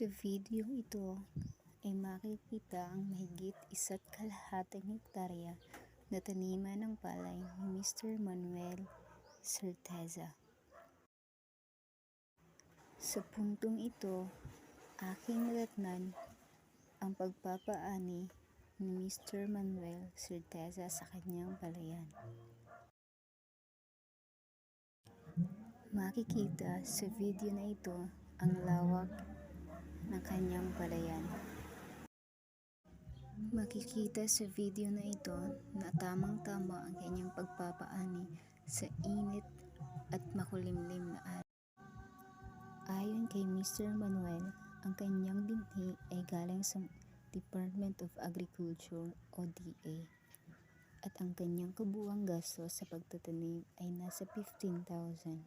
Sa video ito ay makikita ang mahigit 1.5 hektarya na taniman ng palay ni Mr. Manuel Certeza. Sa puntong ito, aking nadatnan ang pagpapaani ni Mr. Manuel Certeza sa kanyang palayan. Makikita sa video na ito ang lawak ng kanyang palayan. Makikita sa video na ito na tamang-tama ang kanyang pagpapaani sa init at makulimlim na araw. Ayon kay Mr. Manuel, ang kanyang binhi ay galing sa Department of Agriculture o DA at ang kanyang kabuuang gastos sa pagtatanim ay nasa 15,000.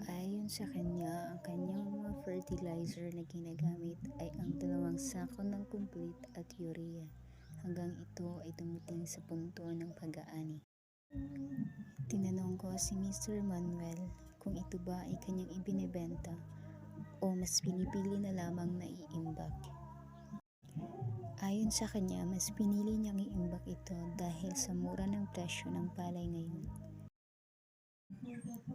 Ayon sa kanya, ang kanyang mga fertilizer na ginagamit ay ang 2 sako ng complete at urea hanggang ito ay dumating sa punto ng pag-aani. Tinanong ko si Mr. Manuel kung ito ba ay kanyang ibinebenta o mas pinipili na lamang na iimbak. Ayon sa kanya, mas pinili niyang iimbak ito dahil sa mura ng presyo ng palay ngayon.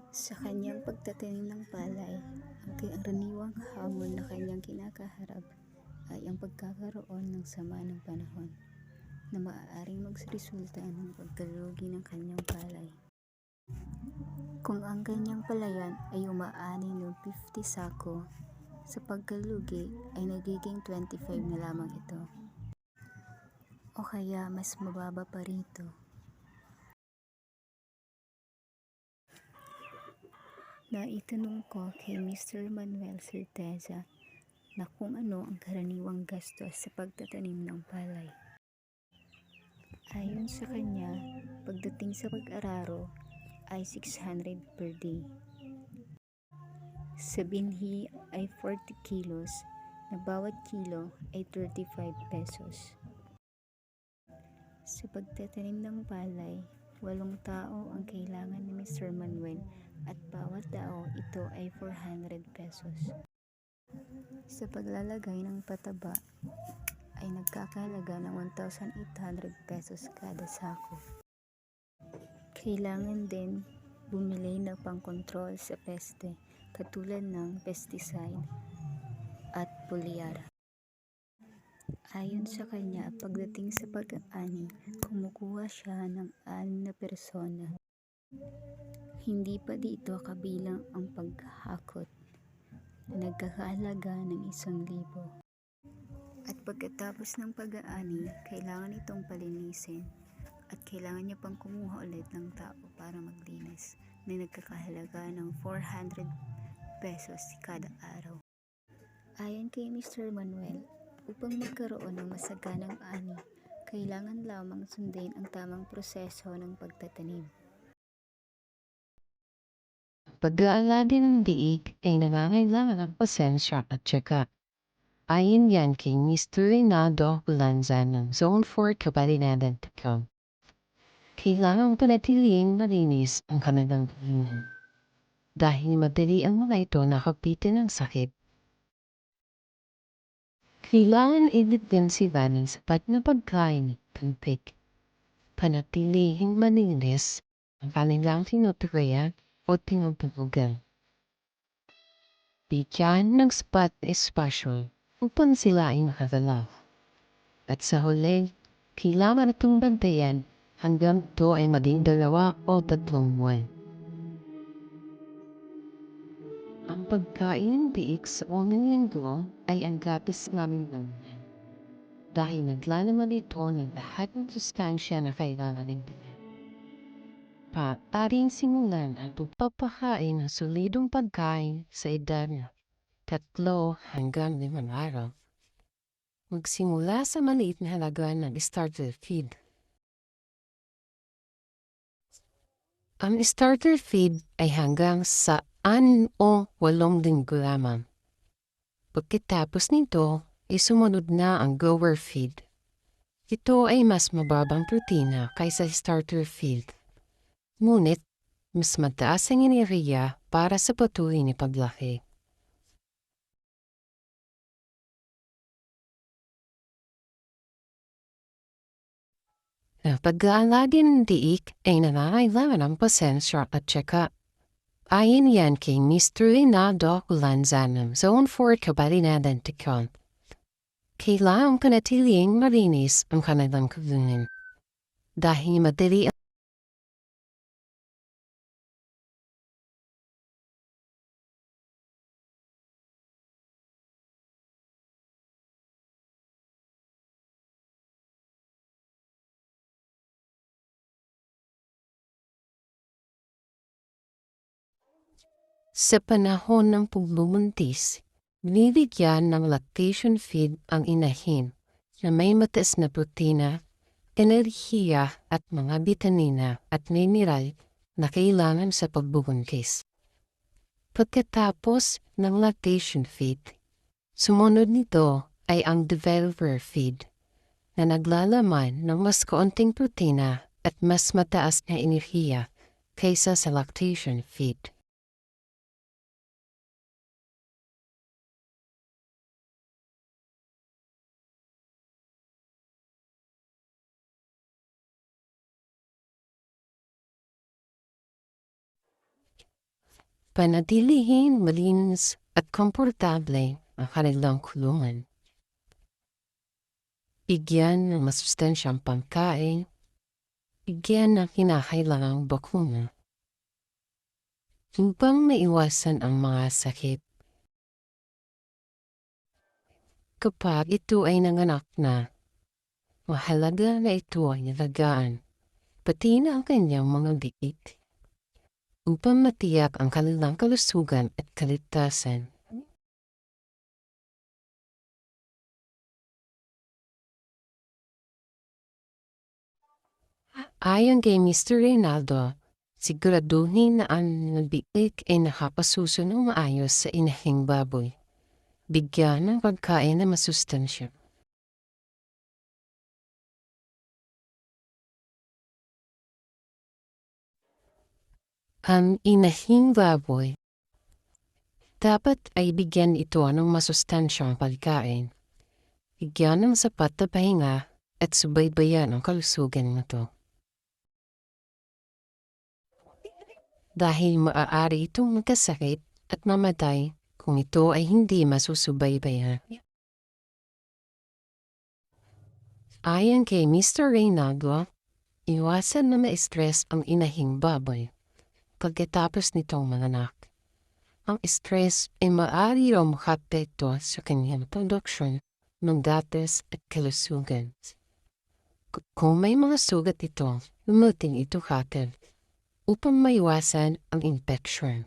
Sa kanyang pagtatanim ng palay, ang karaniwang hamon na kanyang kinakaharap ay ang pagkakaroon ng sama ng panahon na maaaring magresulta ng pagkalugi ng kanyang palay. Kung ang kanyang palayan ay umaani ng 50 sako, sa pagkalugi ay nagiging 25 na lamang ito. O kaya mas mababa pa rito. Naitanong ko kay Mr. Manuel Certeza na kung ano ang karaniwang gastos sa pagtatanim ng palay. Ayon sa kanya, pagdating sa pag-araro ay 600 per day. Sa binhi ay 40 kilos na bawat kilo ay 35 pesos. Sa pagtatanim ng palay, 8 tao ang kailangan ni Mr. Manuel at bawat tao ito ay 400 pesos. Sa paglalagay ng pataba ay nagkakahalaga ng 1,800 pesos kada sako. Kailangan din bumili ng pangkontrol sa peste katulad ng pesticide at foliar. Ayon sa kanya, pagdating sa pag-aani, kumukuha siya ng 6 na persona. Hindi pa dito kabilang ang paghakot na nagkakahalaga ng 1,000. At pagkatapos ng pag-aani, kailangan itong palinisin at kailangan niya pang kumuha ulit ng tao para maglinis na nagkakahalaga ng 400 pesos kada araw. Ayon kay Mr. Manuel, upang magkaroon ng masaganang ani, kailangan lamang sundin ang tamang proseso ng pagtatanim. Pag-aalala ng diig ay nangangailangan ng pasensya at tiyaga. Ayon yan kay Mr. Reynaldo Bulanza ng Zone 4 Cabalinadan, Tacom. Kailangang panatilihin malinis ang kanilang tahanan dahil madali ang mga ito nakapitin ng sakit. Kailangan din sila ng sapat na pagkain at tubig. Panatilihin malinis ang kanilang tinutuloyan o tinutulugan. Bigyan ng sapat na espasyo upang sila ay makagalaw. At sa huli, kailangan itong bantayan hanggang ito ay maging 2 o 3 buwan. Ang pagkain ng biik sa unang linggo ay ang gapis namin naman. Dahil naglalaman ito ng lahat ng sustansya na kailangan ng biik. Paataring simulan ang pagpapakain ng solidong pagkain sa edad na 3 hanggang 5 araw. Magsimula sa maliit na halaga ng starter feed. Ang starter feed ay hanggang sa 6 o 8 linggo lamang. Pagkatapos nito, ay sumunod na ang grower feed. Ito ay mas mababang protina kaysa starter feed. Ngunit, mas mataas ang enerhiya para sa patuloy na paglaki. Pag-aalagi ng tiik ay nangangailangan ng pasensya at tsaka. Ayon yan kay Mr. Reynaldo Lanza ng Zone 4 Cabalinadan Ticon. Kailangang panatiling malinis ang kanilang kulungan. Dahil madali ang sa panahon ng pagbubuntis, binibigyan ng lactation feed ang inahin na may mataas na protina, enerhiya at mga bitamina at mineral na kailangan sa pagbubuntis. Pagkatapos ng lactation feed, sumunod nito ay ang developer feed na naglalaman ng mas kaunting protina at mas mataas na enerhiya kaysa sa lactation feed. Panatilihin malinis at komportable ang kanilang kulungan. Bigyan ng masustansyang pangkain, bigyan ng kinakailangang bakuna. Upang maiwasan ang mga sakit. Kapag ito ay nanganak na, mahalaga na ito ay nalagaan, pati na ang kanyang mga biik. Upang matiyak ang kanilang kalusugan at kaligtasan. Ayon kay Mr. Reynaldo, siguraduhin na ang biik ay nakapasuso ng maayos sa inahing baboy. Bigyan ng pagkain na masustansya. Ang inahing baboy, dapat ay bigyan ito ng masustansyang pagkain. Bigyan ng sapat na pahinga at subaybayan ang kalusugan nito. Dahil maaari itong magkasakit at mamatay kung ito ay hindi masusubaybayan. Ayon kay Mr. Reynaldo, iwasan na ma-stress ang inahing baboy pagkatapos nitong manganak. Ang stress ay maaari raw makapekto sa kanyang produksyon ng gatas at kalusugan. Kung may mga sugat ito, lumutin ito kagad upang maiwasan ang infeksyon.